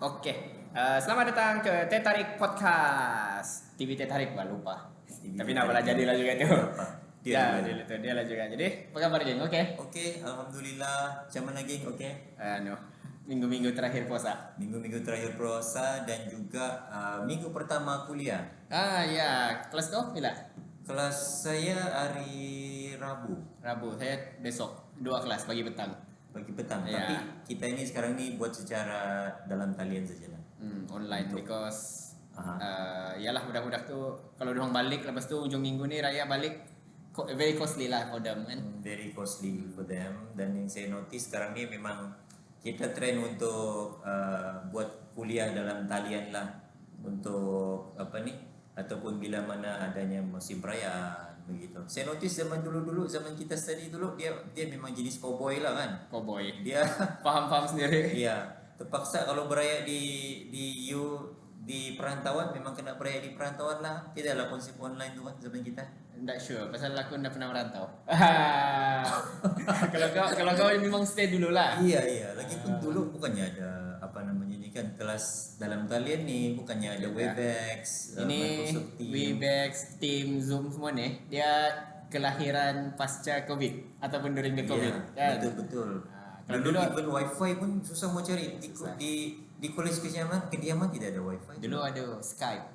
Oke, selamat datang ke Teh Tarik Podcast. TV Teh Tarik, lupa. TV Tapi Teh nama lah Tarik jadilah juga tuh. apa? Dia Ya, juga. dia lah juga. Jadi, apa kabar geng? Oke. Oke, alhamdulillah. Macam mana geng? Oke. Anu, minggu-minggu terakhir puasa. Minggu-minggu terakhir puasa dan juga minggu pertama kuliah. Ya, kelas kau bila? Kelas saya hari Rabu Rabu. Saya besok dua kelas pagi petang. pagi petang. Ya. Tapi kita ini sekarang ni buat secara dalam talian saja lah. Online Untuk- because Aha. yalah budak-budak tuh kalau dorang balik lepas tu ujung minggu ni raya balik very costly lah for them kan. Very costly for them. Dan yang saya notice sekarang ni memang kita trend untuk buat kuliah dalam talian lah, untuk apa ni, ataupun bila mana adanya musim perayaan begitu. Saya notice zaman dulu-dulu, zaman kita study dulu, dia memang jenis cowboy lah kan. Cowboy. Dia Paham-paham sendiri. iya, terpaksa kalau beraya di perantauan, memang kena beraya di perantauan lah. Tidaklah konsep online tu kan zaman kita. Tak sure, pasal aku dah pernah merantau. kalau kau memang stay dulu lah. Iya, lagi pun dulu bukannya ada apa namanya ni kan, kelas dalam talian ni bukannya ada Webex, Ini Microsoft Teams. Webex, Team, Zoom semua ni dia kelahiran pasca Covid ataupun during the Covid. Iya, betul. Kalau Dulu dulu even wifi pun susah mau cari di kolej kediaman tidak ada wifi. dulu ada Skype.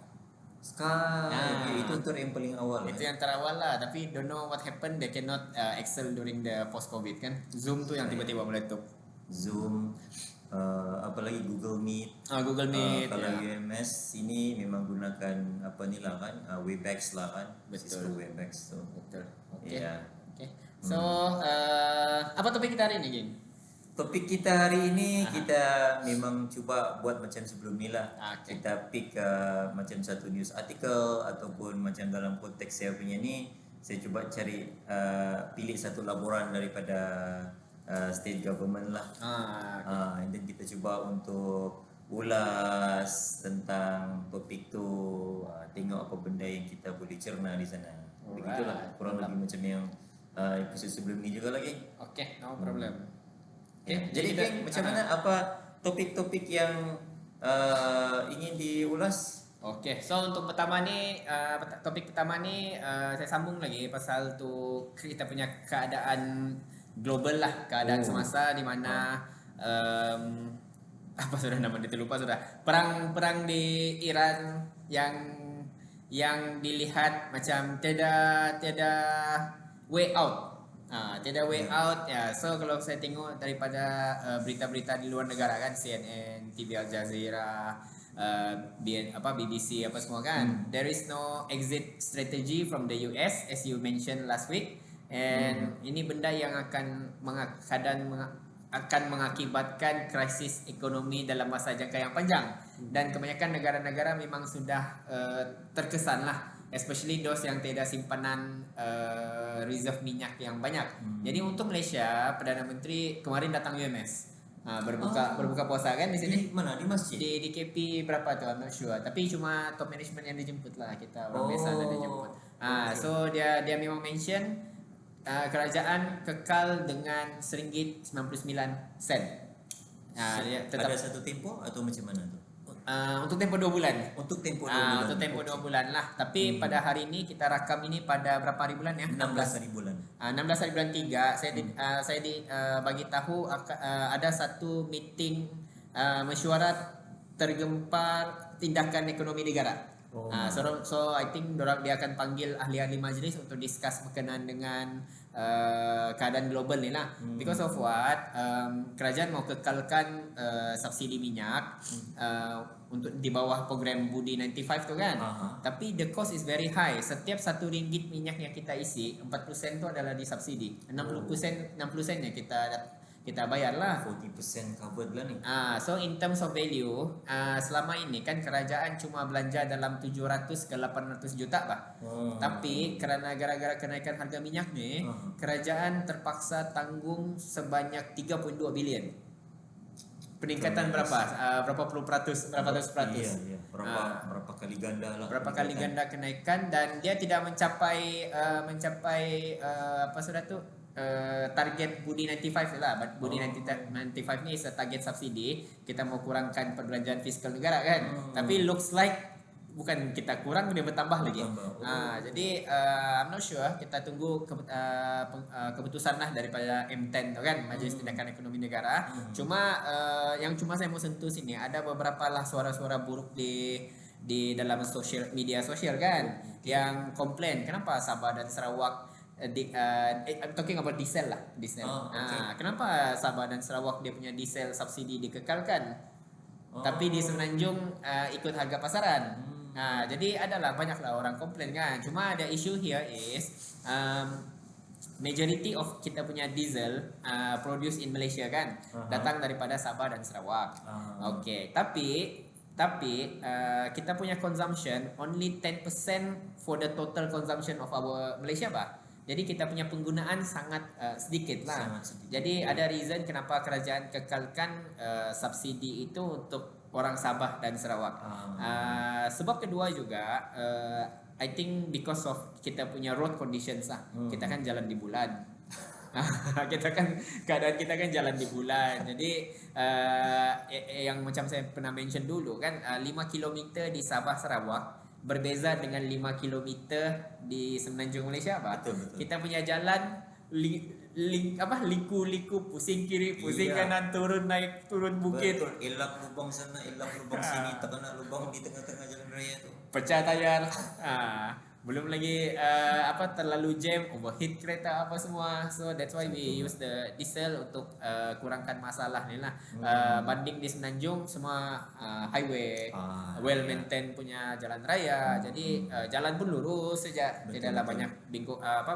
Skype itu untuk yang paling awal. Itu yang terawal lah, tapi don't know what happened, they cannot excel during the post Covid kan. Zoom tu yang tiba-tiba meletup. Zoom, apalagi Google Meet. Google Meet. Kalau ya. UMS ini memang gunakan apa ni lah kan, Webex lah kan. Betul. Cisco Webex tu. Betul. Oke. Iya. Oke. So, apa topik kita hari ini, Geng? Topik kita hari ini kita memang cuba buat macam sebelum ni lah. Oke. Kita pick macam satu news article ataupun macam dalam konteks saya punya ni, saya cuba cari pilih satu laporan daripada state government lah. And then kita cuba untuk ulas tentang topik tu, tengok apa benda yang kita boleh cerna di sana. Begitulah kurang lebih macam yang episod sebelum ni juga lagi. Oke, no problem. Ya, Oke, jadi kita- geng, macam mana, apa topik-topik yang ingin diulas? Oke, so untuk pertama nih topik pertama nih saya sambung lagi pasal tuh kita punya keadaan global lah, keadaan semasa di mana apa sudah nama itu lupa sudah, perang di Iran yang dilihat macam tiada way out. Tiada way out ya. So kalau saya tengok daripada berita-berita di luar negara kan, CNN, TV Al Jazeera, BBC apa semua kan, there is no exit strategy from the US as you mentioned last week, and ini benda yang akan akan mengakibatkan krisis ekonomi dalam masa jangka yang panjang, dan kebanyakan negara-negara memang sudah terkesan lah, especially those yang tidak simpanan reserve minyak yang banyak. Jadi untuk Malaysia, Perdana Menteri kemarin datang UMS, berbuka puasa kan di sini. Di mana? Di masjid? Di KP berapa tuh, I'm not sure. Tapi cuma top management yang dijemput lah, kita orang biasa ada dijemput. So dia memang mention kerajaan kekal dengan RM1.99. Dia tetap Ada satu tempoh atau macam mana tu? untuk tempoh 2 bulan. Untuk tempoh 2 bulan. Untuk tempoh 2 bulan lah. Tapi pada hari ini kita rakam ini pada berapa hari bulan ya? 16 hari bulan. 16 hari bulan 3 saya bagi tahu ada satu meeting mesyuarat tergempar tindakan ekonomi negara. So I think dia akan panggil ahli-ahli majlis untuk discuss berkenaan dengan keadaan global ni lah. Because of what? Kerajaan mau kekalkan subsidi minyak untuk di bawah program Budi 95 tu kan. Tapi the cost is very high. Setiap RM1 minyak yang kita isi, 4% tu adalah disubsidi. 60% yang kita bayar lah. 40% covered lah ni. So in terms of value, selama ini kan kerajaan cuma belanja dalam 700 ke 800 juta bah. Tapi kerana gara-gara kenaikan harga minyak ni, kerajaan terpaksa tanggung sebanyak 3.2 bilion. Peningkatan berapa? Berapa puluh peratus? Berapa ratus peratus? Iya. Berapa kali ganda lah. Berapa kali ganda kenaikan, dan dia tidak mencapai apa sudah tu target Budi 95 lah. Budi 95 ni is a target subsidi. Kita mau kurangkan perbelanjaan fiskal negara kan. Tapi looks like bukan kita kurang, dia bertambah lagi. Jadi I'm not sure, kita tunggu keputusan lah daripada M10 tu kan, Majlis Tindakan Ekonomi Negara. Cuma yang saya mau sentuh sini, ada beberapa lah suara-suara buruk di dalam media sosial kan, yang komplain kenapa Sabah dan Sarawak I'm talking about diesel lah, diesel. Kenapa Sabah dan Sarawak dia punya diesel subsidi dikekalkan, tapi di Semenanjung ikut harga pasaran. Jadi adalah banyaklah orang komplain kan. Cuma ada issue here is majority of kita punya diesel produce in Malaysia kan, datang daripada Sabah dan Sarawak. Okay, tapi kita punya consumption only 10% for the total consumption of our Malaysia bah. Jadi kita punya penggunaan sangat sedikit lah. Jadi ada reason kenapa kerajaan kekalkan subsidi itu untuk orang Sabah dan Sarawak. Sebab kedua juga, I think because of kita punya road conditions lah. Kita kan jalan di bulan. Keadaan kita kan jalan di bulan. Jadi yang macam saya pernah mention dulu kan, 5 km di Sabah Sarawak berbeza dengan 5 km di Semenanjung Malaysia apa? Betul. Kita punya jalan liku-liku, pusing kiri, pusing kanan, turun naik, turun bukit. Betul, elak lubang sana, elak lubang sini, terkena lubang di tengah-tengah jalan raya tu. Pecah tayar. Belum lagi terlalu jam, overheat kereta apa semua. So that's why we use the diesel untuk kurangkan masalah ni lah. Banding di Semenanjung semua highway, well maintained punya jalan raya. Jadi jalan pun lurus saja. Tidaklah banyak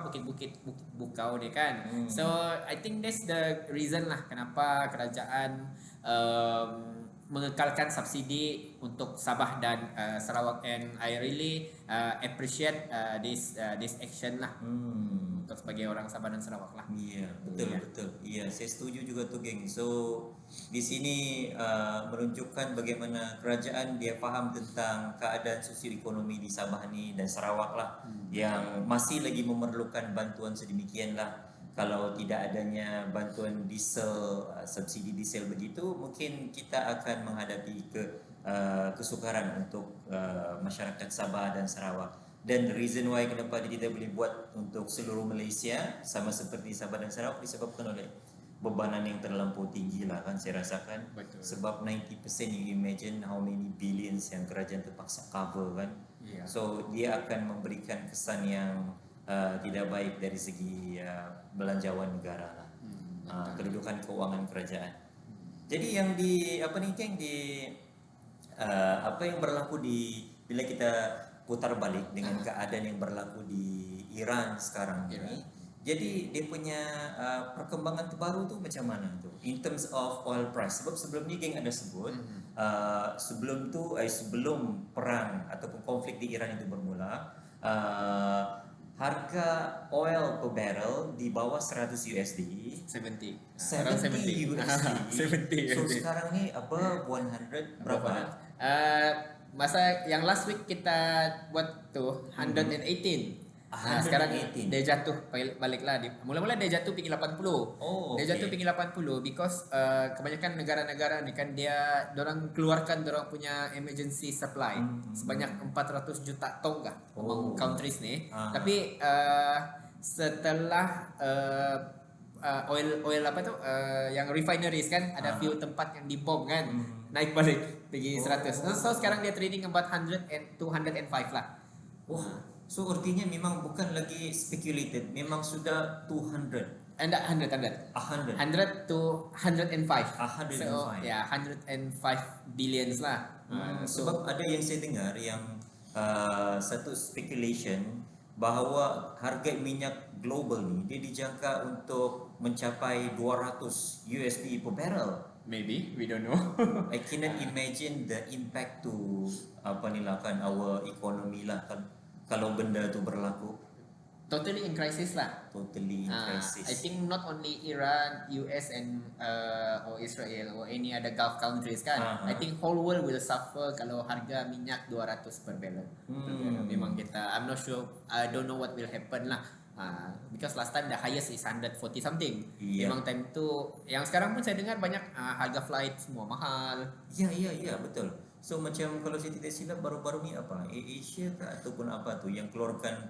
bukit-bukit bukau ni kan. So I think that's the reason lah kenapa kerajaan mengekalkan subsidi untuk Sabah dan Sarawak, and I really appreciate this action lah untuk sebagai orang Sabah dan Sarawak lah. Iya, betul. Iya, saya setuju juga tu geng. So di sini menunjukkan bagaimana kerajaan dia faham tentang keadaan sosioekonomi di Sabah ni dan Sarawak lah, yang masih lagi memerlukan bantuan sedemikian lah. Kalau tidak adanya bantuan diesel, subsidi diesel begitu, mungkin kita akan menghadapi kesukaran untuk masyarakat Sabah dan Sarawak. Dan the reason why kenapa dia tidak boleh buat untuk seluruh Malaysia sama seperti Sabah dan Sarawak disebabkan oleh bebanan yang terlampau tinggi lah kan, saya rasakan. Betul. Sebab 90% you imagine how many billions yang kerajaan terpaksa cover kan. So dia akan memberikan kesan yang tidak baik dari segi belanjawan negara lah, kedudukan keuangan kerajaan. Jadi yang apa yang berlaku bila kita putar balik dengan keadaan yang berlaku di Iran sekarang ini, jadi dia punya perkembangan terbaru tu macam mana tu in terms of oil price? Sebab sebelum ni geng ada sebut sebelum perang ataupun konflik di Iran itu bermula, harga oil per barrel di bawah 100 USD. 70 USD. So sekarang ni above 100 berapa? Masa yang last week kita buat tu 118. Sekarang dia jatuh baliklah. Mula-mula dia jatuh pergi 80. Dia jatuh pergi 80 because kebanyakan negara-negara ni kan diorang keluarkan diorang punya emergency supply sebanyak 400 juta tong kah among countries ni. Tapi setelah oil yang refineries kan, ada few tempat yang dibom kan, naik balik pergi 100. So sekarang dia trading about 100 and 205 lah. So artinya memang bukan lagi speculated, memang sudah 200. 100 to 105. 105. So 105 billions lah. Sebab ada yang saya dengar yang satu speculation bahawa harga minyak global ni dia dijangka untuk mencapai 200 USD per barrel. Maybe, we don't know. I cannot imagine the impact to our economy lah kalau benda tu berlaku. Totally in crisis lah. Totally in crisis. I think not only Iran, US and or Israel or any other Gulf countries kan. I think whole world will suffer kalau harga minyak 200 per barrel. Memang I'm not sure, I don't know what will happen lah. Because last time the highest is 140 something. Iya. Memang time tu, yang sekarang pun saya dengar banyak harga flight semua mahal. Ya, betul. So macam kalau saya tidak silap baru-baru ni apa, Asia ke ataupun apa tu yang keluarkan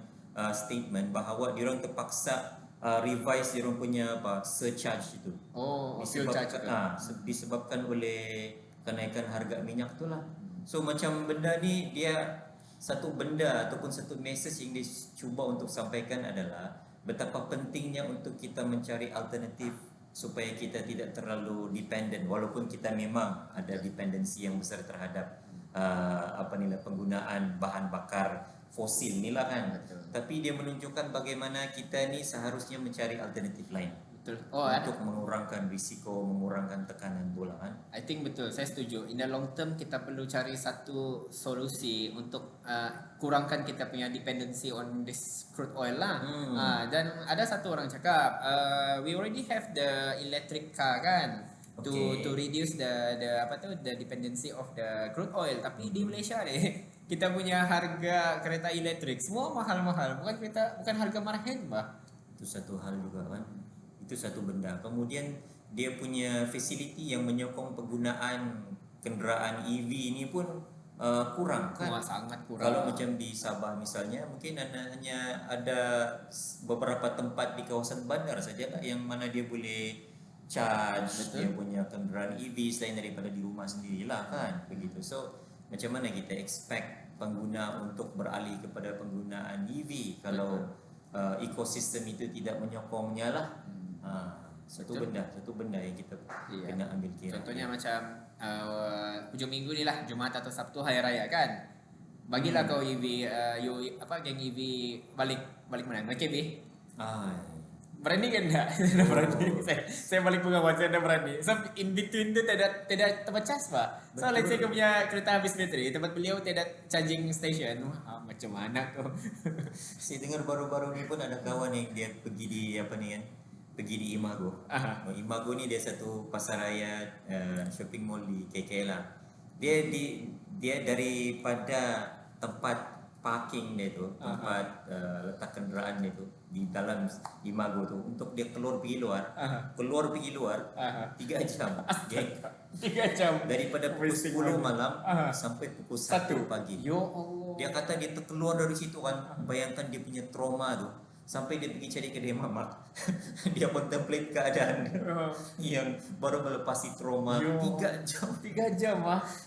statement bahawa diorang terpaksa revise diorang punya apa surcharge itu. Fuel charge ke? Disebabkan oleh kenaikan harga minyak tu lah. So macam benda ni dia satu benda ataupun satu message yang dia cuba untuk sampaikan adalah betapa pentingnya untuk kita mencari alternatif supaya kita tidak terlalu dependent, walaupun kita memang ada dependensi yang besar terhadap penggunaan bahan bakar fosil ni lah kan. Betul. Tapi dia menunjukkan bagaimana kita ni seharusnya mencari alternatif lain. Betul. Untuk mengurangkan risiko, mengurangkan tekanan bola kan. I think betul, saya setuju. In the long term kita perlu cari satu solusi untuk kurangkan kita punya dependency on this crude oil lah. Dan ada satu orang cakap, we already have the electric car kan, to reduce the dependency of the crude oil. Tapi di Malaysia ni kita punya harga kereta elektrik semua mahal-mahal, bukan harga marahan bah. Itu satu hal juga kan. Itu satu benda. Kemudian dia punya facility yang menyokong penggunaan kenderaan EV ni pun kurang kan. Sangat kurang. Kalau macam di Sabah misalnya, mungkin hanya ada beberapa tempat di kawasan bandar sajalah yang mana dia boleh charge dia punya kenderaan EV selain daripada di rumah sendirilah kan. Begitu. So macam mana kita expect pengguna untuk beralih kepada penggunaan EV kalau ekosistem itu tidak menyokongnya lah. Satu benda yang kita kena ambil kira. Contohnya macam hujung minggu ni lah, Jumaat atau Sabtu hari raya kan. Bagilah kau EV geng EV balik mana? KB. Berani kan tak? Berani. Saya balik pengawan, saya dah berani. So in between tu tidak terpecas pak. So let's say kau punya kereta habis bateri, tempat beliau tidak charging station. Macam mana kau? Saya dengar baru-baru ni pun ada kawan yang dia pergi di pergi di Imago. Imago ni dia satu pasaraya shopping mall di KK lah. Dia daripada tempat parking dia tu, tempat letak kenderaan dia tu di dalam Imago tu, untuk dia keluar pergi luar 3 jam. Okay? 3 jam Daripada pukul 10 malam sampai pukul 1 pagi. Yo Allah. Dia kata dia terkeluar dari situ kan, bayangkan dia punya trauma tu. Sampai dia pergi cari kedai mamak. Dia contemplate keadaan yang baru melepasi trauma 3 jam. 3 jam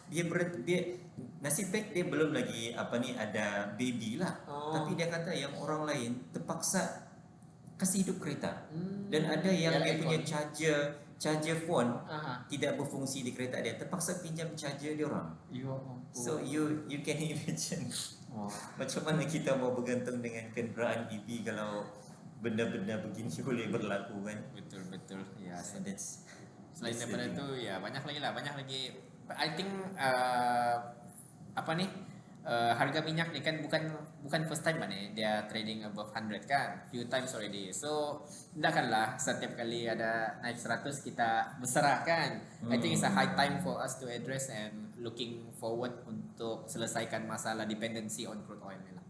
Dia nasib baik dia belum lagi ada baby lah. Tapi dia kata yang orang lain terpaksa kasih hidup kereta. Dan ada yang dia punya charger phone tidak berfungsi di kereta dia, terpaksa pinjam charger dia orang. So you can imagine macam mana kita mau bergantung dengan kenderaan EV kalau benda-benda begini boleh berlaku kan. Betul ya. So that's selain daripada itu ya banyak lagi. I think harga minyak ni kan bukan first time ni dia trading above 100 kan, few times already. So tidakkanlah setiap kali ada naik 100 kita berserah kan. I think it's a high time for us to address and looking forward untuk selesaikan masalah dependency on crude oil ni lah.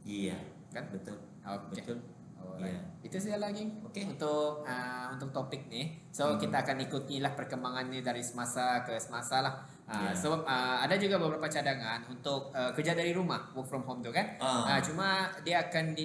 Iya Kan? betul. Okay. Betul. Alright. Itu saja lagi. Untuk topik ni. So kita akan ikutilah perkembangannya dari semasa ke semasa lah. So ada juga beberapa cadangan untuk kerja dari rumah, work from home tu kan. Cuma dia akan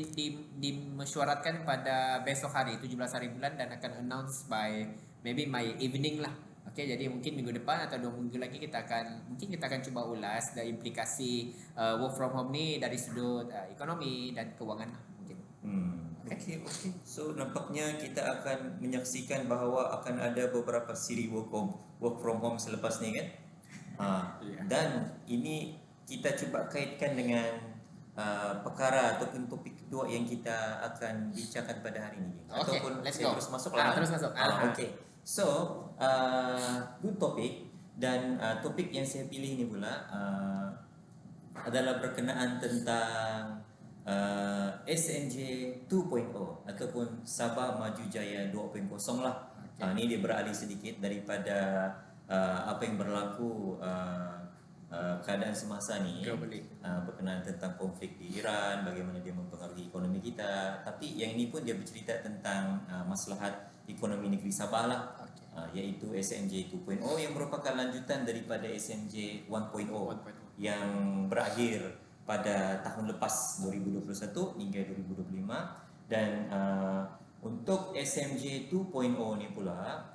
dimesyuaratkan pada besok hari 17 hari bulan dan akan announce by maybe my evening lah. Okay, jadi mungkin minggu depan atau 2 minggu lagi kita akan cuba ulas dari implikasi work from home ni dari sudut ekonomi dan kewangan mungkin. Okay. So nampaknya kita akan menyaksikan bahawa akan ada beberapa siri work from home selepas ni kan. Dan ini kita cuba kaitkan dengan perkara ataupun topik kedua yang kita akan bincangkan pada hari ini. Ataupun let's go. Terus masuk lah. Terus masuk. Okay. So good topic. Dan topik yang saya pilih ni pula adalah berkenaan tentang SNJ 2.0 ataupun Sabah Maju Jaya 2.0 lah. Ini dia beralih sedikit daripada apa yang berlaku keadaan semasa ni berkenaan tentang konflik di Iran, bagaimana dia mempengaruhi ekonomi kita. Tapi yang ini pun dia bercerita tentang maslahat ekonomi negeri Sabah lah, iaitu SMJ 2.0 yang merupakan lanjutan daripada SMJ 1.0 yang berakhir pada tahun lepas 2021 hingga 2025. Dan untuk SMJ 2.0 ni pula,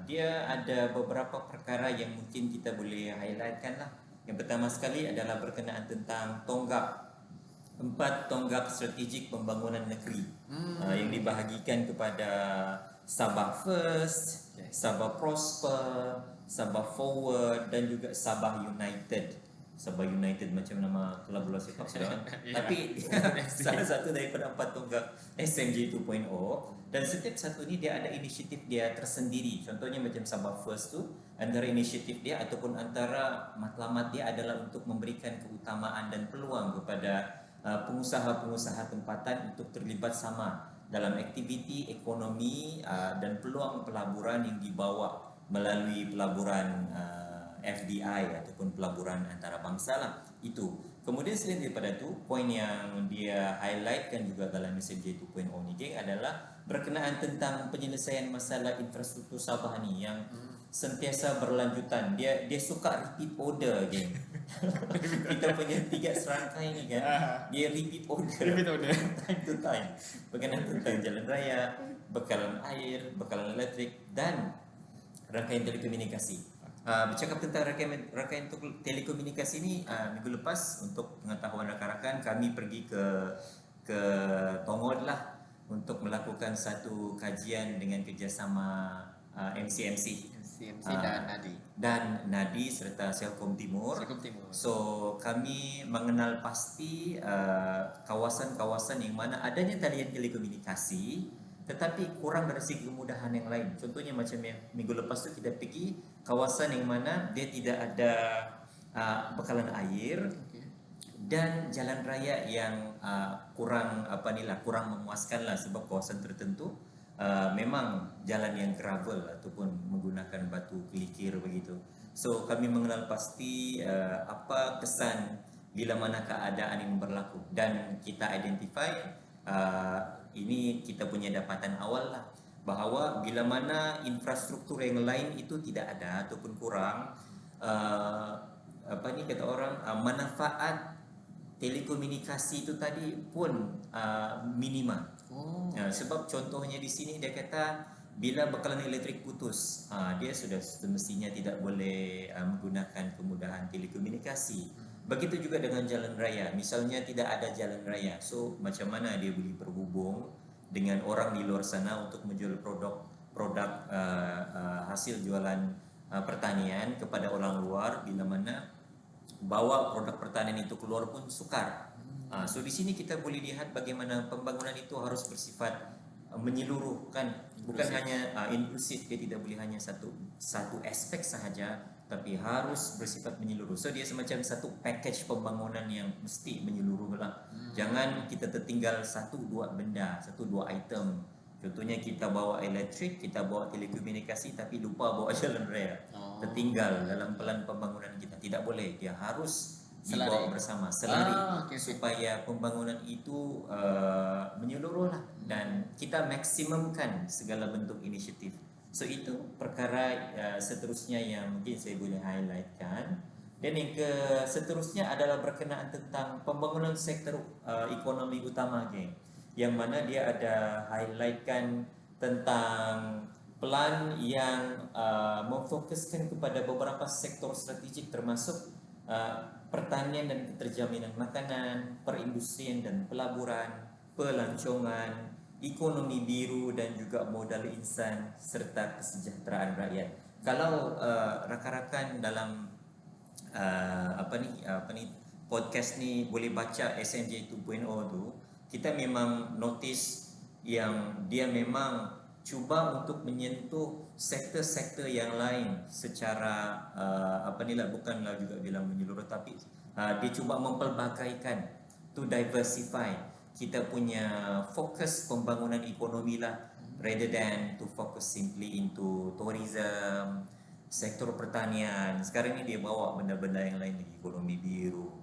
dia ada beberapa perkara yang mungkin kita boleh highlightkan lah. Yang pertama sekali adalah berkenaan tentang tonggak, 4 tonggak strategik pembangunan negeri yang dibahagikan kepada Sabah First, Sabah Prosper, Sabah Forward dan juga Sabah United. Sabah United macam nama kelab bola sepak saja. Tapi salah satu daripada 4 tonggak SMJ 2.0, dan setiap satu ni dia ada inisiatif dia tersendiri. Contohnya macam Sabah First tu, antara inisiatif dia ataupun antara matlamat dia adalah untuk memberikan keutamaan dan peluang kepada pengusaha-pengusaha tempatan untuk terlibat sama dalam aktiviti ekonomi dan peluang pelaburan yang dibawa melalui pelaburan FDI ataupun pelaburan antarabangsa lah itu. Kemudian selain daripada tu, poin yang dia highlightkan juga dalam SMJ 2.0 ni geng adalah berkenaan tentang penyelesaian masalah infrastruktur Sabah ni yang sentiasa berlanjutan. Dia suka repeat order geng. Kita punya 3 serangkai ni kan, dia repeat order time to time berkenaan tentang jalan raya, bekalan air, bekalan elektrik dan rangkaian telekomunikasi. Bercakap tentang rangkaian telekomunikasi ni, minggu lepas untuk pengetahuan rakan-rakan, kami pergi ke Tongod lah untuk melakukan satu kajian dengan kerjasama MCMC dan Nadi serta Selkom Timur. So kami mengenal pasti kawasan-kawasan yang mana adanya talian telekomunikasi tetapi kurang dari segi kemudahan yang lain. Contohnya macam yang minggu lepas tu kita pergi kawasan yang mana dia tidak ada bekalan air dan jalan raya yang kurang kurang memuaskan lah, sebab kawasan tertentu memang jalan yang gravel ataupun menggunakan batu kelikir begitu. So kami mengenal pasti apa kesan bila mana keadaan yang berlaku dan kita identify ini kita punya dapatan awal lah, bahawa bila mana infrastruktur yang lain itu tidak ada ataupun kurang, kata orang, manfaat telekomunikasi itu tadi pun minima. Sebab contohnya di sini dia kata bila bekalan elektrik putus, dia sudah semestinya tidak boleh menggunakan kemudahan telekomunikasi. Begitu juga dengan jalan raya. Misalnya tidak ada jalan raya, so macam mana dia boleh berhubung dengan orang di luar sana untuk menjual produk hasil jualan pertanian kepada orang luar, bila mana bawa produk pertanian itu keluar pun sukar. So di sini kita boleh lihat bagaimana pembangunan itu harus bersifat menyeluruh kan, bukan hanya inklusif. Dia tidak boleh hanya satu aspek sahaja, tapi harus bersifat menyeluruh. So dia semacam satu package pembangunan yang mesti menyeluruh lah. Jangan kita tertinggal 1-2 benda, 1-2 item. Contohnya kita bawa elektrik, kita bawa telekomunikasi tapi lupa bawa jalan raya. Tertinggal dalam pelan pembangunan kita. Tidak boleh, dia harus dibawa bersama, selari supaya pembangunan itu menyeluruh lah dan kita maksimumkan segala bentuk inisiatif. So itu perkara seterusnya yang mungkin saya boleh highlightkan. Dan yang seterusnya adalah berkenaan tentang pembangunan sektor ekonomi utama geng, yang mana dia ada highlightkan tentang plan yang memfokuskan kepada beberapa sektor strategik termasuk pertanian dan keterjaminan makanan, perindustrian dan pelaburan, pelancongan, ekonomi biru dan juga modal insan serta kesejahteraan rakyat. Kalau rakan-rakan dalam podcast ni boleh baca SMJ 2.0 tu, kita memang notice yang dia memang cuba untuk menyentuh sektor-sektor yang lain secara bukanlah juga bilang menyeluruh, tapi dia cuba mempelbagaikan, to diversify kita punya fokus pembangunan ekonomi lah, rather than to focus simply into tourism, sektor pertanian. Sekarang ni dia bawa benda-benda yang lain lagi, ekonomi biru,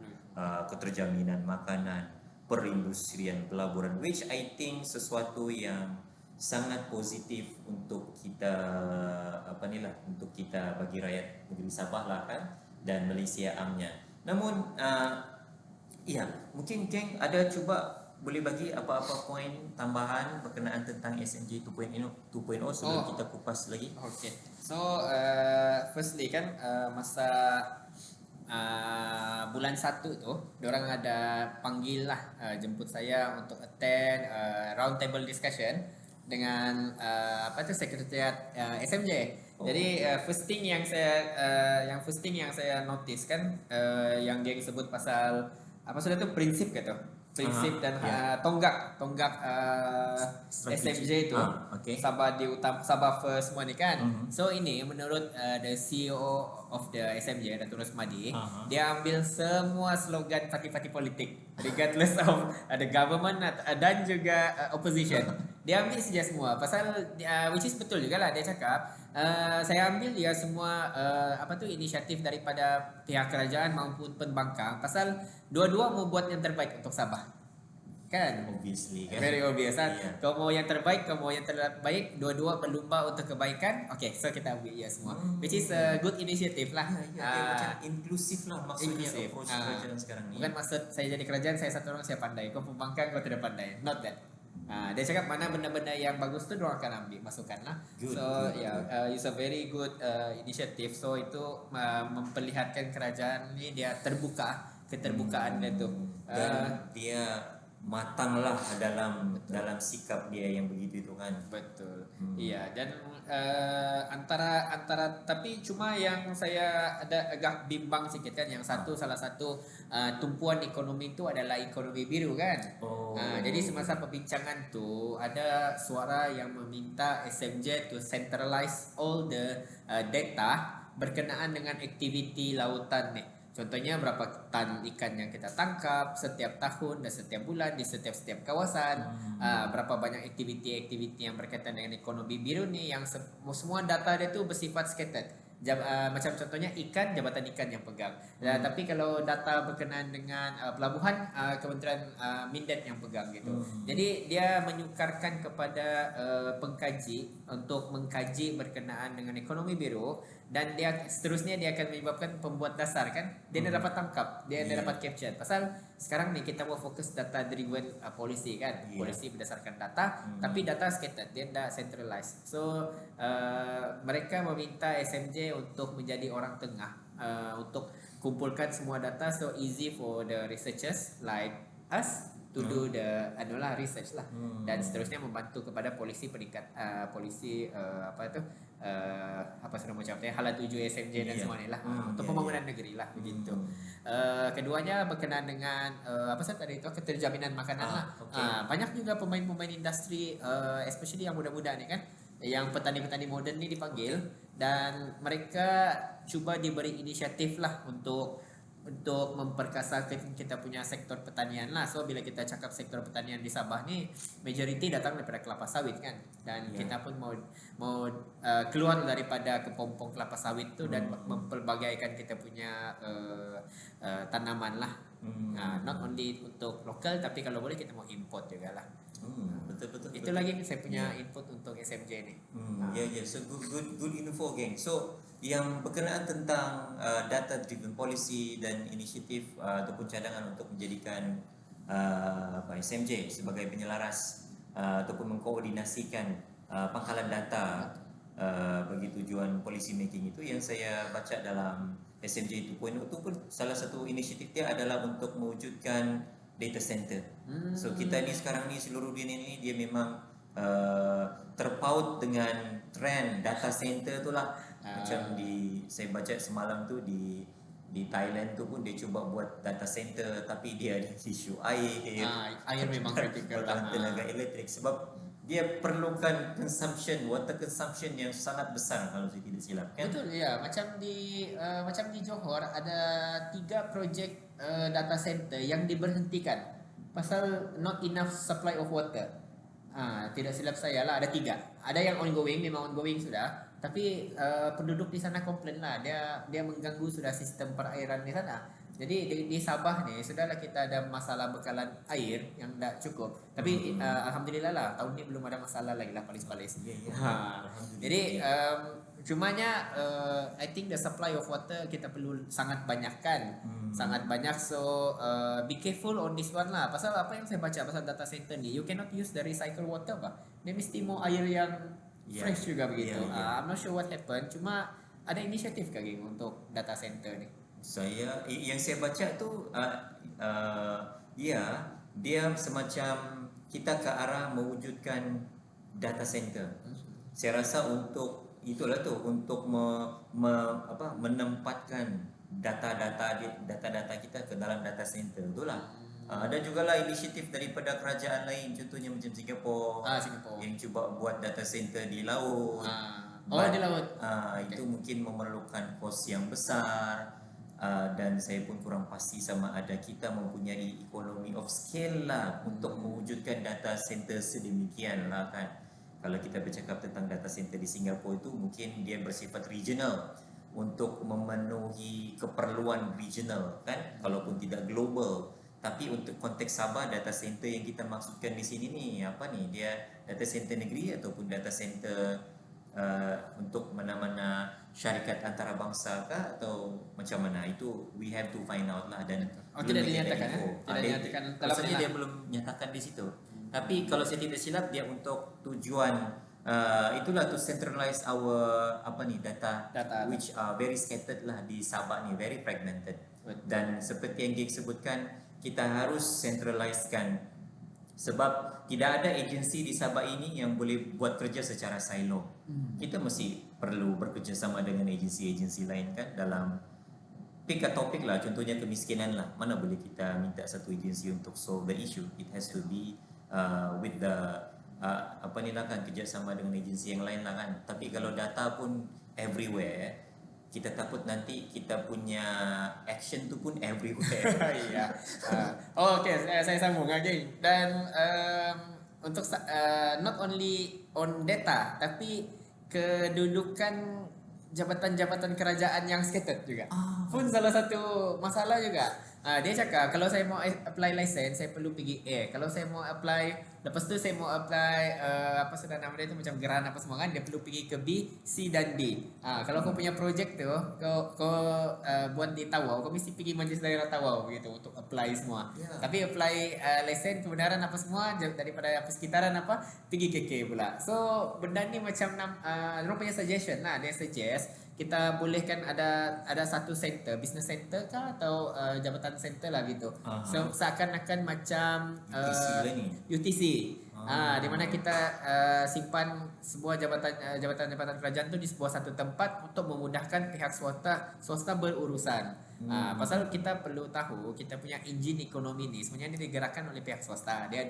keterjaminan makanan, perindustrian, pelaburan, which I think sesuatu yang sangat positif untuk kita untuk kita bagi rakyat negeri Sabah lah kan, dan Malaysia amnya. Namun ya, mungkin geng ada cuba boleh bagi apa-apa poin tambahan berkenaan tentang SMJ 2.0 sebelum kita kupas lagi. Okay. So firstly kan masa bulan 1 tu diorang ada panggil lah jemput saya untuk attend round table discussion dengan sekretariat SMJ. Jadi first thing yang saya notice kan yang dia sebut pasal apa sudah tu prinsip gitu. Prinsip dan tonggak SMJ itu Sabah Sabah first semua ni kan. So ini menurut the CEO of the SMJ Datuk Rosmadi, dia ambil semua slogan parti-parti politik regardless of the government dan juga opposition. Dia ambil saja semua pasal which is betul jugalah dia cakap saya ambil dia semua inisiatif daripada pihak kerajaan maupun pembangkang pasal dua-dua mau buat yang terbaik untuk Sabah. Kan? Obviously kan. Very obvious kan. Yeah. Kau mau yang terbaik, kau mau yang terbaik, dua-dua berlumba untuk kebaikan. Okay, so kita ambil ya semua. Which is a good initiative lah. Macam inklusif lah maksudnya approach kerajaan sekarang ni. Bukan maksud saya jadi kerajaan, saya satu orang saya pandai. Kau pembangkang, kau tidak pandai. Not that. Dia cakap mana benda-benda yang bagus tu diorang akan ambil masukkan lah. It's a very good initiative. So itu memperlihatkan kerajaan ni dia terbuka, keterbukaan dia tu. Dan dia matanglah dalam sikap dia yang begitu itu kan. Betul. Iya, dan antara tapi cuma yang saya ada agak bimbang sikit kan, yang salah satu tumpuan ekonomi itu adalah ekonomi biru kan. Jadi semasa perbincangan tu ada suara yang meminta SMJ to centralize all the data berkenaan dengan aktiviti lautan ni. Contohnya berapa tan ikan yang kita tangkap setiap tahun dan setiap bulan di setiap kawasan, berapa banyak aktiviti-aktiviti yang berkaitan dengan ekonomi biru ni yang semua data dia tu bersifat scattered. Macam contohnya ikan, Jabatan Ikan yang pegang. Tapi kalau data berkenaan dengan pelabuhan, Kementerian Mindet yang pegang gitu. Jadi dia menyukarkan kepada pengkaji untuk mengkaji berkenaan dengan ekonomi biru, dan dia seterusnya dia akan menyebabkan pembuat dasar kan, dia dapat tangkap, dia dapat capture. Pasal sekarang ni kita mau fokus data driven policy kan, policy berdasarkan data, tapi data scattered, dia tidak centralized. So mereka meminta SMJ untuk menjadi orang tengah, untuk kumpulkan semua data so easy for the researchers like us to do the research lah, dan seterusnya membantu kepada polisi peningkat polisi Hala 7 SMJ dan semua ni lah, untuk pembangunan negeri lah begitu. Keduanya berkenaan dengan keterjaminan makanan lah. Banyak juga pemain-pemain industri, especially yang muda-muda ni kan, yang petani-petani moden ni dipanggil, dan mereka cuba diberi inisiatif lah untuk memperkasakan kita punya sektor pertanian lah. So bila kita cakap sektor pertanian di Sabah ni, majoriti datang daripada kelapa sawit kan, dan kita pun mau keluar daripada kepompong kelapa sawit tu dan mempelbagaikan kita punya tanaman lah. Not only untuk lokal, tapi kalau boleh kita mau import juga lah. Betul. Itu lagi saya punya input untuk SMJ ni. So good info geng. So yang berkenaan tentang data driven policy dan inisiatif ataupun cadangan untuk menjadikan SMJ sebagai penyelaras ataupun mengkoordinasikan pangkalan data bagi tujuan policy making, itu yang saya baca dalam SMJ 2.0 itu pun salah satu inisiatif dia adalah untuk mewujudkan data center. So kita ni sekarang ni seluruh dunia ni dia memang terpaut dengan trend data center tu lah. Macam saya baca semalam tu di Thailand tu pun dia cuba buat data center, tapi dia ada isu air. Air memang kritikal lah. Tenaga elektrik, sebab dia perlukan water consumption yang sangat besar kalau saya tidak silap kan. Betul ya, macam di Johor ada 3 projek data center yang diberhentikan pasal not enough supply of water. Tidak silap saya lah ada 3. Ada yang ongoing, memang ongoing sudah. tapi penduduk di sana komplain lah, dia mengganggu sudah sistem perairan di sana. Jadi di Sabah ni sudahlah kita ada masalah bekalan air yang tak cukup. Tapi alhamdulillah lah tahun ni belum ada masalah lagi lah palis-palis. Jadi cumanya I think the supply of water kita perlu sangat banyak kan. Sangat banyak, so be careful on this one lah. Pasal apa yang saya baca pasal data center ni, you cannot use the recycle water bah. Dia mesti mau air yang fresh juga begitu. I'm not sure what happened. Cuma ada inisiatif ke geng untuk data center ni? Yang saya baca tu ya, dia semacam kita ke arah mewujudkan data center. Saya rasa untuk itulah tu, untuk menempatkan data-data kita ke dalam data center itulah. Ada jugalah inisiatif daripada kerajaan lain, contohnya macam Singapura, yang cuba buat data center di laut. Di laut. Itu mungkin memerlukan kos yang besar. Dan saya pun kurang pasti sama ada kita mempunyai economy of scale lah untuk mewujudkan data center sedemikian lah kan. Kalau kita bercakap tentang data center di Singapura itu mungkin dia bersifat regional untuk memenuhi keperluan regional kan, kalaupun tidak global. Tapi untuk konteks Sabah, data center yang kita maksudkan di sini ni apa ni, dia data center negeri ataupun data center untuk mana-mana syarikat antarabangsa kah atau macam mana, itu we have to find out lah. Dan tidak dinyatakan dia belum nyatakan di situ. Tapi kalau saya tidak silap dia untuk tujuan itulah to centralize our data which are very scattered lah di Sabah ni, very fragmented. Dan seperti yang Gig sebutkan, kita harus centralizekan sebab tidak ada agensi di Sabah ini yang boleh buat kerja secara silo. Kita mesti perlu bekerjasama dengan agensi-agensi lain kan, dalam pick a topik lah, contohnya kemiskinan lah. Mana boleh kita minta satu agensi untuk solve the issue? It has to be with the kerjasama dengan agensi yang lain lah kan. Tapi kalau data pun everywhere, kita takut nanti kita punya action tu pun everywhere. Ya. Okay, saya sambung lagi. Dan untuk not only on data, tapi kedudukan jabatan-jabatan kerajaan yang scattered juga pun salah satu masalah juga. Dia cakap kalau saya mau apply license, saya perlu pergi A. Kalau saya mau apply, lepas tu saya mau apply apa sudah nama dia tu, macam geran apa semua kan, dia perlu pergi ke B, C dan D. Kalau kau punya projek tu kau buat di Tawau, kau mesti pergi Majlis Daerah Tawau begitu untuk apply semua. Tapi apply license kebenaran apa semua daripada apa sekitaran apa, pergi KK pula. So benda ni macam orang punya suggestion lah, dia suggest kita bolehkan ada satu center, business center kah atau jabatan center lah gitu. So seakan-akan macam UTC. Di mana kita simpan sebuah jabatan kerajaan tu di sebuah satu tempat untuk memudahkan pihak swasta berurusan. Pasal kita perlu tahu kita punya engine ekonomi ni sebenarnya digerakkan oleh pihak swasta. Dia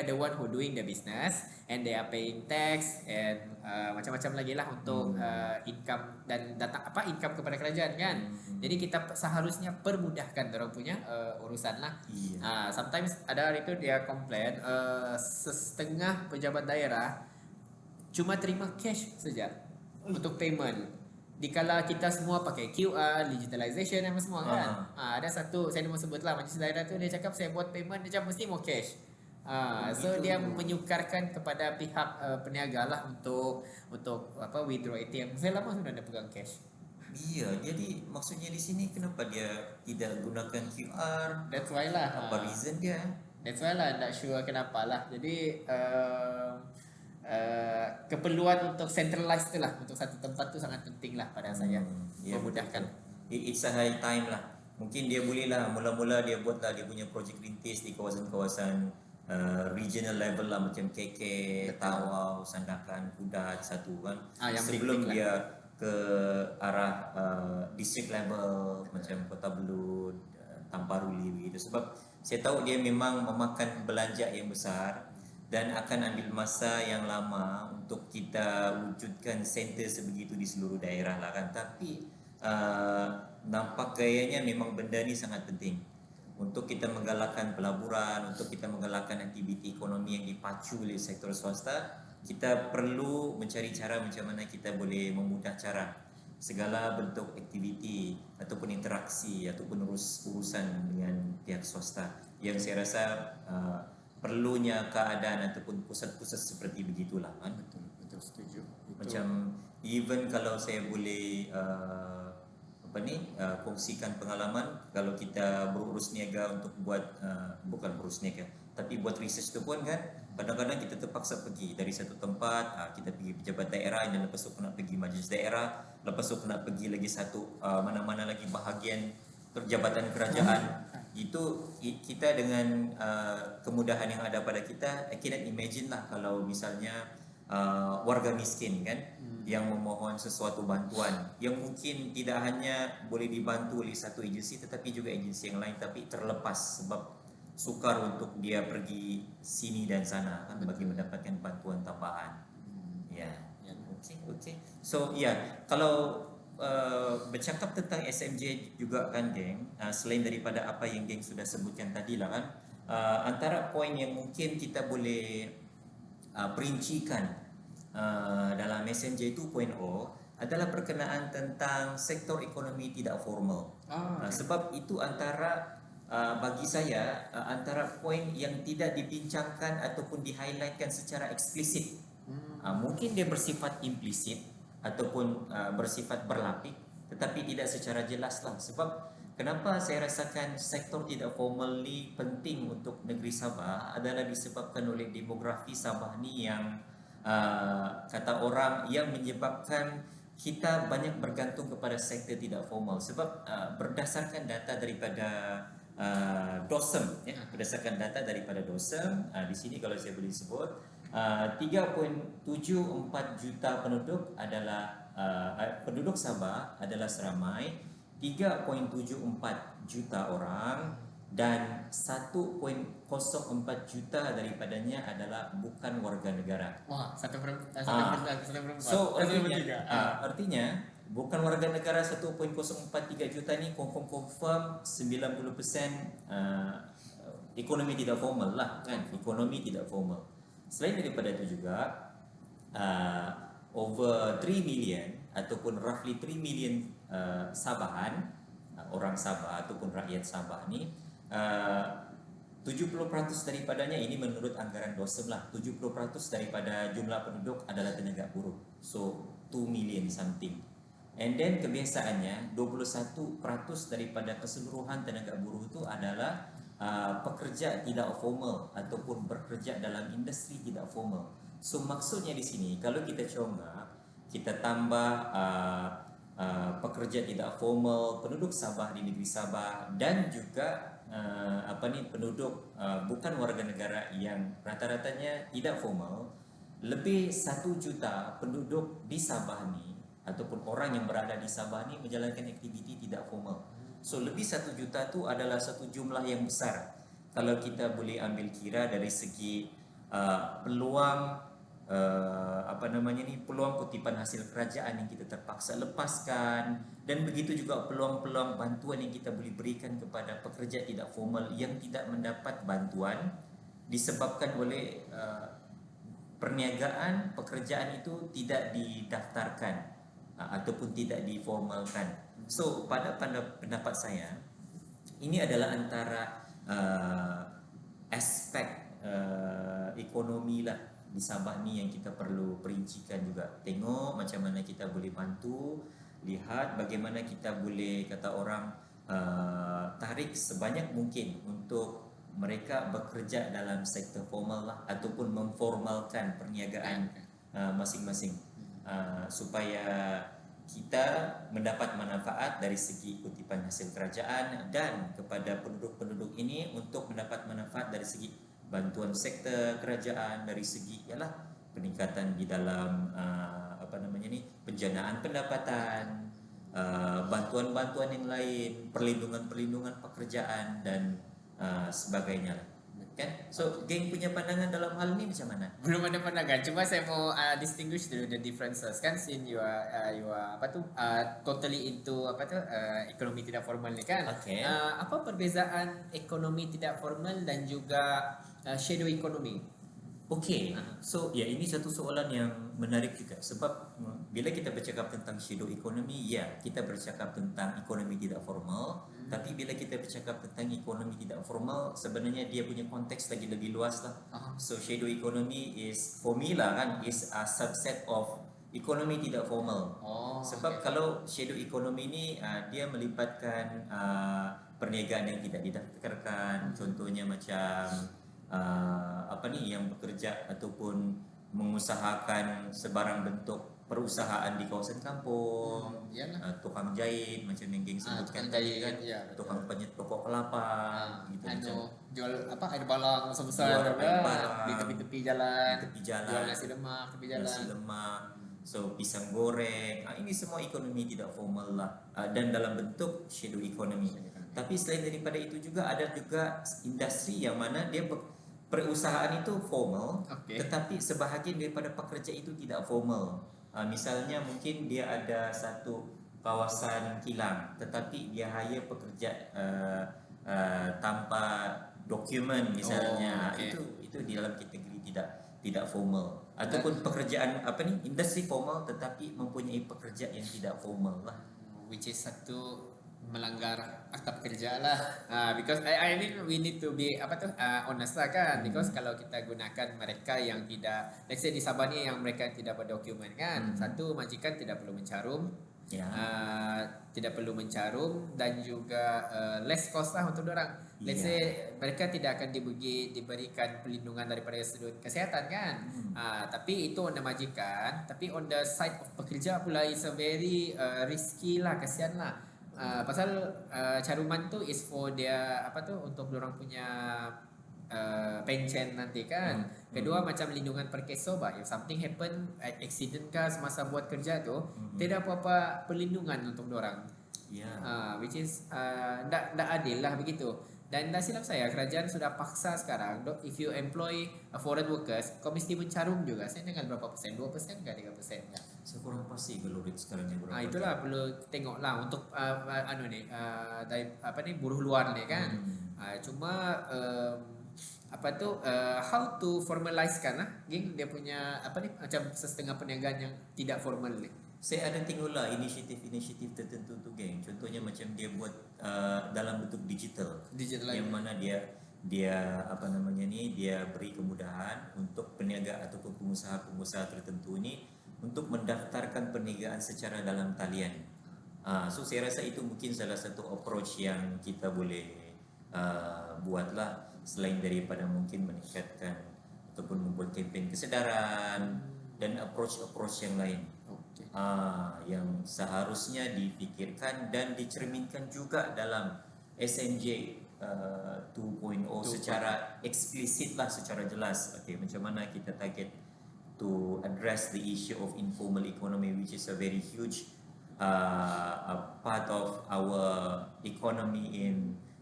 the one who doing the business and they are paying tax and macam-macam lagi lah untuk income dan income kepada kerajaan kan. Jadi kita seharusnya permudahkan orang punya urusan lah. Sometimes ada itu dia complain setengah pejabat daerah cuma terima cash saja untuk payment. Dikala kita semua pakai QR, digitalization dan semua kan. Ada satu saya mau sebut lah, Majlis Daerah tu dia cakap saya buat payment dia cakap mesti mau cash. So dia menyukarkan kepada pihak peniaga lah untuk withdraw ATM. Saya lama sudah ada pegang cash. Iya, jadi maksudnya di sini kenapa dia tidak gunakan QR? That's why lah. Apa reason dia? That's why lah, not sure kenapa lah. Jadi keperluan untuk centralize tu lah, untuk satu tempat tu sangat penting lah pada saya. Memudahkan. It's a high time lah. Mungkin dia boleh lah mula-mula dia buat lah dia punya projek rintis di kawasan-kawasan regional level lah, macam KK, Tawau, Sandakan, Kudat satu kan. Sebelum dia ke arah district level macam Kota Belud, Tamparuli begitu. Sebab saya tahu dia memang memakan belanja yang besar dan akan ambil masa yang lama untuk kita wujudkan center sebegitu di seluruh daerah lah kan. Tapi nampak gayanya memang benda ni sangat penting untuk kita menggalakkan pelaburan, untuk kita menggalakkan aktiviti ekonomi yang dipacu oleh sektor swasta. kita perlu mencari cara macam mana kita boleh memudah cara segala bentuk aktiviti ataupun interaksi ataupun urusan dengan pihak swasta yang saya rasa perlunya keadaan ataupun pusat-pusat seperti begitulah kan. Betul setuju. Macam even kalau saya boleh kongsikan pengalaman kalau kita berurus niaga untuk buat bukan berurus niaga tapi buat research tu pun kan kadang-kadang kita terpaksa pergi dari satu tempat, kita pergi pejabat daerah dan lepas tu kena pergi majlis daerah, lepas tu kena pergi lagi satu mana-mana lagi bahagian jabatan kerajaan. Itu kita dengan kemudahan yang ada pada kita, I cannot imagine lah kalau misalnya warga miskin kan yang memohon sesuatu bantuan yang mungkin tidak hanya boleh dibantu oleh satu agensi tetapi juga agensi yang lain, tapi terlepas sebab sukar untuk dia pergi sini dan sana kan bagi mendapatkan bantuan tambahan. Ya. Okey. So kalau bercakap tentang SMJ juga kan geng, selain daripada apa yang geng sudah sebutkan tadi lah kan, antara poin yang mungkin kita boleh perincikan dalam SMJ 2.0 adalah perkenaan tentang sektor ekonomi tidak formal. Sebab itu antara bagi saya antara poin yang tidak dibincangkan ataupun di-highlightkan secara eksplisit. Mungkin dia bersifat implisit ataupun bersifat berlapik tetapi tidak secara jelas lah. Sebab kenapa saya rasakan sektor tidak formal ni penting untuk negeri Sabah adalah disebabkan oleh demografi Sabah ni yang kata orang yang menyebabkan kita banyak bergantung kepada sektor tidak formal. Sebab berdasarkan data daripada DOSEM, berdasarkan data daripada DOSEM, di sini kalau saya boleh sebut 3.74 juta penduduk adalah penduduk Sabah adalah seramai 3.74 juta orang dan 1.04 juta daripadanya adalah bukan warga negara. Wah, satu perempuan. So artinya bukan warga negara 1.043 juta ni confirm 90% ekonomi tidak formal lah kan, ekonomi tidak formal. Selain daripada itu juga over 3 million ataupun roughly 3 million Sabahan, orang Sabah ataupun rakyat Sabah ni 70% daripadanya, ini menurut anggaran DOSEM lah, 70% daripada jumlah penduduk adalah tenaga buruh. So 2 million something. And then kebiasaannya 21% daripada keseluruhan tenaga buruh itu adalah pekerja tidak formal ataupun bekerja dalam industri tidak formal. So maksudnya di sini kalau kita contoh kita tambah pekerja tidak formal, penduduk Sabah di negeri Sabah dan juga penduduk bukan warga negara yang rata-ratanya tidak formal, lebih 1 juta penduduk di Sabah ni ataupun orang yang berada di Sabah ni menjalankan aktiviti tidak formal. So lebih 1 juta tu adalah satu jumlah yang besar. Kalau kita boleh ambil kira dari segi peluang peluang kutipan hasil kerajaan yang kita terpaksa lepaskan, dan begitu juga peluang-peluang bantuan yang kita boleh berikan kepada pekerja tidak formal yang tidak mendapat bantuan disebabkan oleh perniagaan pekerjaan itu tidak didaftarkan ataupun tidak diformalkan. So pada pendapat saya ini adalah antara aspek ekonomi lah di Sabah ni yang kita perlu perincikan juga. Tengok macam mana kita boleh bantu, lihat bagaimana kita boleh kata orang tarik sebanyak mungkin untuk mereka bekerja dalam sektor formal lah ataupun memformalkan perniagaan masing-masing supaya kita mendapat manfaat dari segi kutipan hasil kerajaan dan kepada penduduk-penduduk ini untuk mendapat manfaat dari segi bantuan sektor kerajaan, dari segi peningkatan di dalam penjanaan pendapatan, bantuan-bantuan yang lain, perlindungan-perlindungan pekerjaan dan sebagainya lah. Kan? So geng punya pandangan dalam hal ni macam mana? Belum ada pandangan, cuma saya mau distinguish the differences kan, since you are totally into ekonomi tidak formal ni kan. Okay. Apa perbezaan ekonomi tidak formal dan juga shadow economy? Okey, so ya ini satu soalan yang menarik juga sebab bila kita bercakap tentang shadow economy, ya kita bercakap tentang ekonomi tidak formal, tapi bila kita bercakap tentang ekonomi tidak formal, sebenarnya dia punya konteks lagi lebih luas lah. So shadow economy is for me lah kan is a subset of ekonomi tidak formal. Sebab kalau shadow economy ni dia melibatkan perniagaan yang tidak didaftarkan, contohnya macam apa ni yang bekerja ataupun mengusahakan sebarang bentuk perusahaan di kawasan kampung, tukang jahit macam yang geng sebutkan tadi kan, tukang penyet pokok kelapa, gitu macam jual apa air balang besar-besar jual air balang di tepi-tepi jalan, tepi jalan, jual nasi lemak tepi jalan. nasi lemak, so pisang goreng, ini semua ekonomi tidak formal lah, dan dalam bentuk shadow economy. Tapi selain daripada itu juga ada juga industri yang mana dia perusahaan itu formal, tetapi sebahagian daripada pekerja itu tidak formal. Misalnya mungkin dia ada satu kawasan kilang, tetapi dia hire pekerja tanpa dokumen misalnya. Itu di dalam kategori tidak formal. Ataupun pekerjaan apa ni industri formal tetapi mempunyai pekerja yang tidak formal lah. Which is satu melanggar akta pekerja lah. Because I mean we need to be honest lah kan. Because kalau kita gunakan mereka yang tidak, let's say di Sabah ni yang mereka tidak berdokumen kan. Satu, majikan tidak perlu mencarum. Tidak perlu mencarum dan juga less cost lah untuk orang. Let's say mereka tidak akan diberikan perlindungan daripada sudut kesihatan kan. Tapi itu on the majikan. Tapi on the side of pekerja pula is a very risky lah, kasihan lah. Pasal caruman tu is for dia untuk orang punya pension nanti kan. Kedua macam lindungan perkeso bah, if something happen accident kah semasa buat kerja tu, tidak apa-apa perlindungan untuk orang. Which is tak adil lah begitu. Dan dah silap saya, kerajaan sudah paksa sekarang, if you employ foreign workers, kau mesti mencarum juga. Saya dengan berapa persen? 2% ke 3%? Saya kurang pasti kalau rate sekarang ni berapa. Itulah perlu tengoklah untuk buruh luar ni kan. Cuma how to formalize-kan lah geng dia punya macam setengah perniagaan yang tidak formal ni. Saya ada tengoklah inisiatif tertentu tu geng. Contohnya macam dia buat dalam bentuk digital yang mana dia dia beri kemudahan untuk peniaga ataupun pengusaha tertentu ni untuk mendaftarkan perniagaan secara dalam talian. So saya rasa itu mungkin salah satu approach yang kita boleh buatlah, selain daripada mungkin meningkatkan ataupun membuat kempen kesedaran dan approach yang lain. Yang seharusnya dipikirkan dan dicerminkan juga dalam SMJ 2.0 secara eksplisit lah, secara jelas. Macam mana kita target to address the issue of informal economy, which is a very huge part of our economy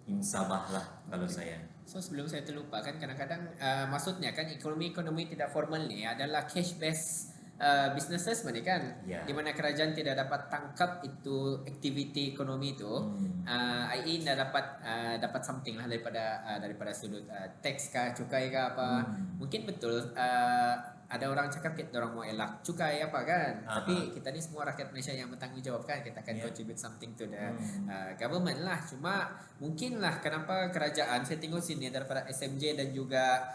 in Sabah lah kalau saya. So sebelum saya terlupa kan, kadang-kadang maksudnya kan ekonomi tidak formal ni adalah cash based businesses mana kan, di mana kerajaan tidak dapat tangkap itu aktiviti ekonomi itu. I.e. dah dapat something lah daripada sudut tax kah, cukai kah apa. Mungkin betul ada orang cakap kita orang mau elak cukai apa kan, tapi kita ni semua rakyat Malaysia yang bertanggungjawab kan, kita akan contribute something to the government lah. Cuma mungkinlah kenapa kerajaan, saya tengok sini daripada SMJ dan juga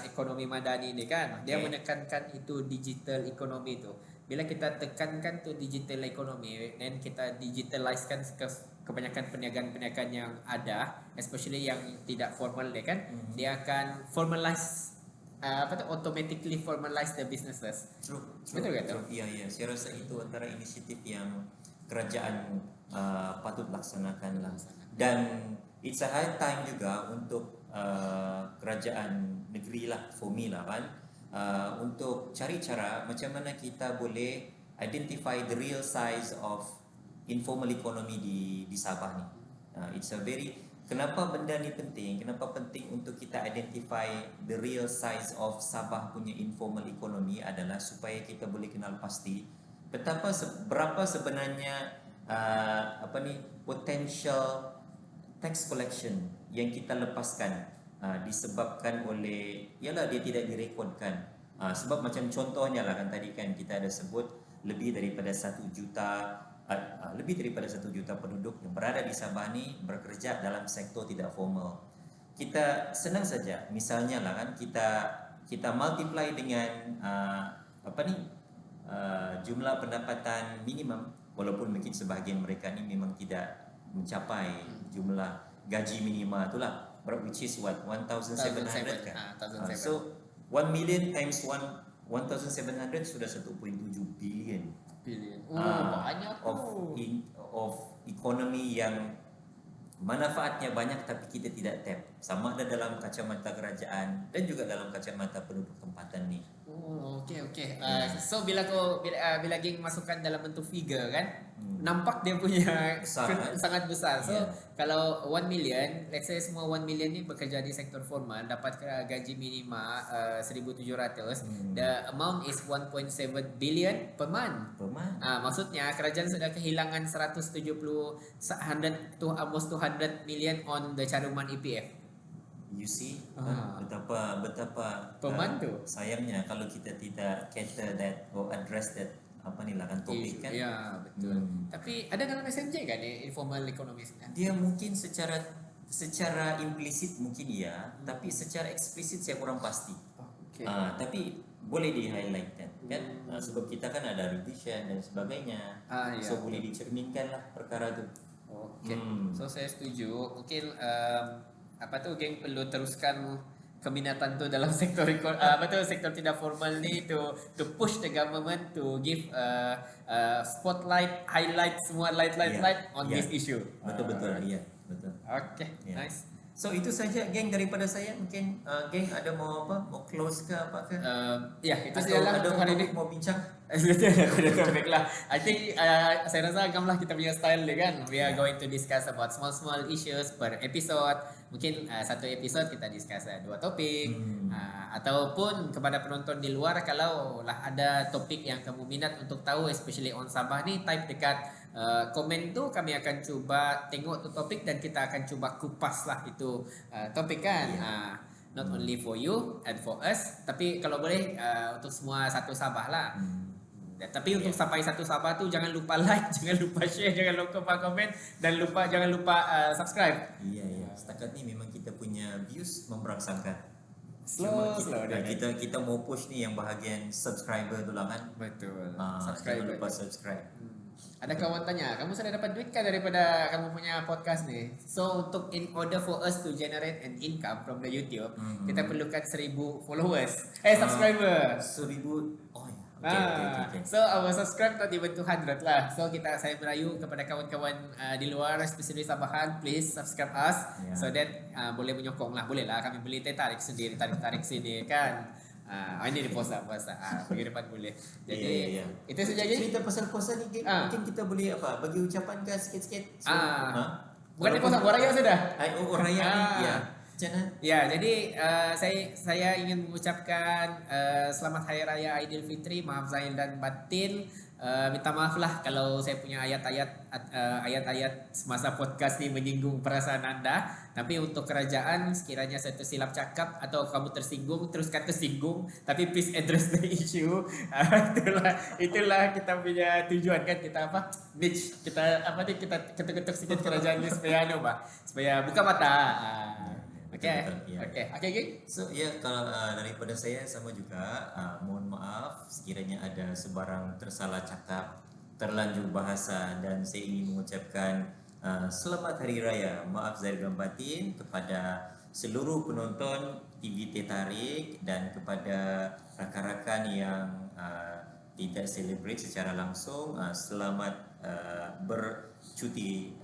ekonomi madani ni kan, dia menekankan itu digital ekonomi tu. Bila kita tekankan tu digital ekonomi dan kita digitalizekan kebanyakan perniagaan yang ada, especially yang tidak formal ni kan, dia akan formalize automatically formalize the businesses. True. Betul ke tu? Ya. Saya rasa itu antara inisiatif yang kerajaan patut laksanakan lah. Dan it's a high time juga untuk kerajaan negeri lah, for me lah kan, untuk cari cara macam mana kita boleh identify the real size of informal economy di Sabah ni. It's a very Kenapa benda ni penting? Kenapa penting untuk kita identify the real size of Sabah punya informal economy adalah supaya kita boleh kenal pasti berapa sebenarnya potential tax collection yang kita lepaskan disebabkan oleh, ialah dia tidak direkodkan. Sebab macam contohnya lah kan tadi kan kita ada sebut lebih daripada 1 juta penduduk yang berada di Sabah ni bekerja dalam sektor tidak formal. Kita senang saja, misalnya lah kan kita multiply dengan jumlah pendapatan minimum, walaupun mungkin sebahagian mereka ni memang tidak mencapai jumlah gaji minima itulah, which is what 1,700 kan. 1,700. So 1 million times 1,700 sudah 1.7 billion. Banyak of economy yang manfaatnya banyak tapi kita tidak tap, sama ada dalam kacamata kerajaan dan juga dalam kacamata penduduk tempatan ni. Okey. So bila geng masukkan dalam bentuk figure kan, nampak dia punya sangat besar. So kalau 1 million, let's say semua 1 million ni bekerja di sektor formal, dapat gaji minima 1,700. The amount is 1.7 billion per month. Maksudnya kerajaan sudah kehilangan 170 to almost 200 million on the caruman EPF. You see, betapa sayangnya kalau kita tidak cater that or address that topik kan. Ya, betul. Tapi ada dalam SMJ kan informal economy? Dia mungkin secara implisit mungkin tapi secara eksplisit saya kurang pasti. Tapi boleh di-highlight kan. Sebab kita kan ada revision dan sebagainya. So boleh dicerminkan lah perkara tu. So saya setuju. Mungkin geng perlu teruskan keminatan tu dalam sektor sektor tidak formal ni to push the government to give spotlight, highlight semua light on this issue. Betul. Nice. So itu saja geng daripada saya. Mungkin geng ada mau close ke apa ke? Itu sajalah untuk hari ini. Mau bincang? Baiklah. I think saya rasa agamlah kita punya style dia kan. We are going to discuss about small issues per episode. Mungkin satu episode kita discuss 2 topik. Ataupun kepada penonton di luar, kalau lah ada topik yang kamu minat untuk tahu, especially on Sabah ni, type dekat komen tu, kami akan cuba tengok tu topik dan kita akan cuba kupas lah itu topik kan. Not only for you and for us, tapi kalau boleh untuk semua satu Sabah lah. Tapi untuk sampai satu Sabah tu jangan lupa like, jangan lupa share, jangan lupa komen dan jangan lupa subscribe. Setakat ni memang kita punya views memberangsangkan. Slow Kita mau push ni yang bahagian subscriber tu lah kan. Betul. Jangan lupa subscribe. Ada kawan tanya, kamu sudah dapat duit kan daripada kamu punya podcast ni? So in order for us to generate an income from the YouTube, kita perlukan 1,000 followers, subscriber. 1,000. Okay. So our subscribe not even 200 lah. So saya merayu kepada kawan-kawan di luar, especially Sabahan, please subscribe us so that boleh menyokong lah. Boleh lah kami boleh tarik sendiri kan. Ini di puasa bagi depan boleh. Jadi itu saja cerita pasal puasa ni mungkin kita boleh bagi ucapan ke sikit-sikit. Bukan di puasa, orang sudah. Orang yang jadi saya ingin mengucapkan selamat Hari Raya Aidilfitri, maaf zahir dan batin. Minta maaf lah kalau saya punya ayat-ayat semasa podcast ni menyinggung perasaan anda. Tapi untuk kerajaan, sekiranya satu silap cakap atau kamu tersinggung, teruskan tersinggung, tapi please address the issue. Itulah kita punya tujuan kan, kita niche, kita ketuk-ketuk sedikit kerajaan ni supaya buka mata. Okay. So kalau daripada saya sama juga, mohon maaf sekiranya ada sebarang tersalah cakap, terlanjur bahasa, dan saya ingin mengucapkan selamat Hari Raya, maaf zahir dan batin kepada seluruh penonton TV Teh Tarik dan kepada rakan-rakan yang tidak celebrate secara langsung. Selamat bercuti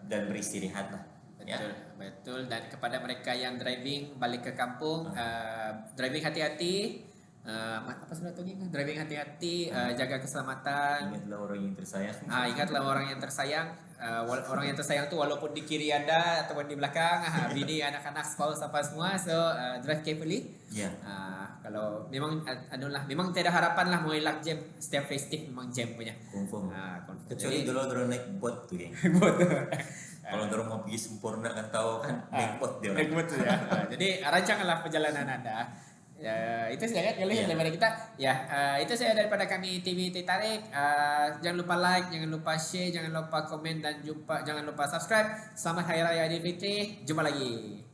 dan beristirahat lah. Betul. Dan kepada mereka yang driving balik ke kampung, driving hati-hati. Apa sudah tu ni? Driving hati-hati, jaga keselamatan. Ingatlah orang yang tersayang. Ingatlah orang yang tersayang. orang yang tersayang tu walaupun di kiri anda ataupun di belakang, bini, anak-anak, spouse apa semua, so drive carefully. Ya. Kalau memang memang tiada harapan lah mengelak jam setiap festive, memang jam punya. Confirm. Confirm. Kecuali kalau dorang naik bot tu, geng. Kalau dorang mau pergi sempurna kan tahu kan naik bot dia. Naik bot ya. Jadi rancanglah perjalanan anda. Ya, itu saja kan kali daripada kita. Ya, itu saya daripada kami TV Tarik. Jangan lupa like, jangan lupa share, jangan lupa komen dan jangan lupa subscribe. Selamat Hari Raya Aidilfitri. Jumpa lagi.